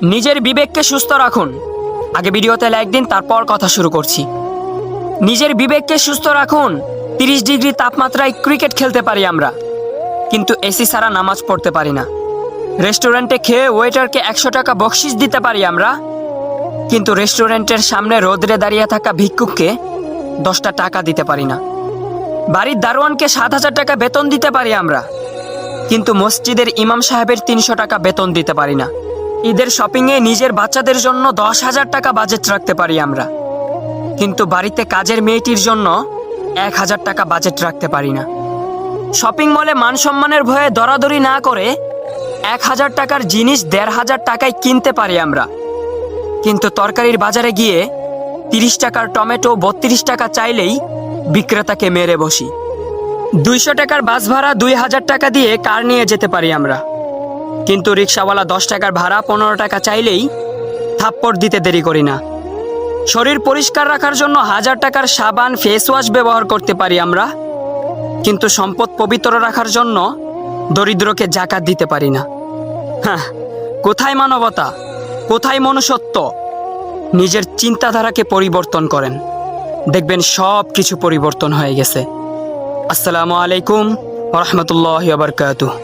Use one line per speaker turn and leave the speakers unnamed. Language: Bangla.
নিজের বিবেককে সুস্থ রাখুন। আগে ভিডিওতে লাইক দিন, তারপর কথা শুরু করছি। নিজের বিবেককে সুস্থ রাখুন। 30 ডিগ্রি তাপমাত্রায় ক্রিকেট খেলতে পারি আমরা, কিন্তু এসি ছাড়া নামাজ পড়তে পারি না। রেস্টুরেন্টে খেয়ে ওয়েটারকে 100 টাকা বকশিশ দিতে পারি আমরা, কিন্তু রেস্টুরেন্টের সামনে রোদরে দাঁড়িয়ে থাকা ভিক্ষুককে 10টা টাকা দিতে পারি না। বাড়ির দারোয়ানকে 7,000 টাকা বেতন দিতে পারি আমরা, কিন্তু মসজিদের ইমাম সাহেবের 300 টাকা বেতন দিতে পারি না। ঈদের শপিংয়ে নিজের বাচ্চাদের জন্য 10,000 টাকা বাজেট রাখতে পারি আমরা, কিন্তু বাড়িতে কাজের মেয়েটির জন্য 1,000 টাকা বাজেট রাখতে পারি না। শপিং মলে মান সম্মানের ভয়ে দরাদরি না করে 1,000 টাকার জিনিস 1,500 টাকায় কিনতে পারি আমরা, কিন্তু তরকারির বাজারে গিয়ে 30 টাকার টমেটো 32 টাকা চাইলেই বিক্রেতাকে মেরে বসি। 200 টাকার বাস ভাড়া 2,000 টাকা দিয়ে কার নিয়ে যেতে পারি আমরা, কিন্তু রিক্সাওয়ালা 10 টাকার ভাড়া 15 টাকা চাইলেই থাপ্পড় দিতে দেরি করি না। শরীর পরিষ্কার রাখার জন্য 1000 টাকার সাবান ফেস ওয়াশ ব্যবহার করতে পারি আমরা, কিন্তু সম্পদ পবিত্র রাখার জন্য দরিদ্রকে জাকাত দিতে পারি না। হ্যাঁ, কোথায় মানবতা, কোথায় মনুষ্যত্ব? নিজের চিন্তাধারাকে পরিবর্তন করেন, দেখবেন সব কিছু পরিবর্তন হয়ে গেছে। আসসালামু আলাইকুম ওয়া রাহমাতুল্লাহি ওয়া বারাকাতুহু।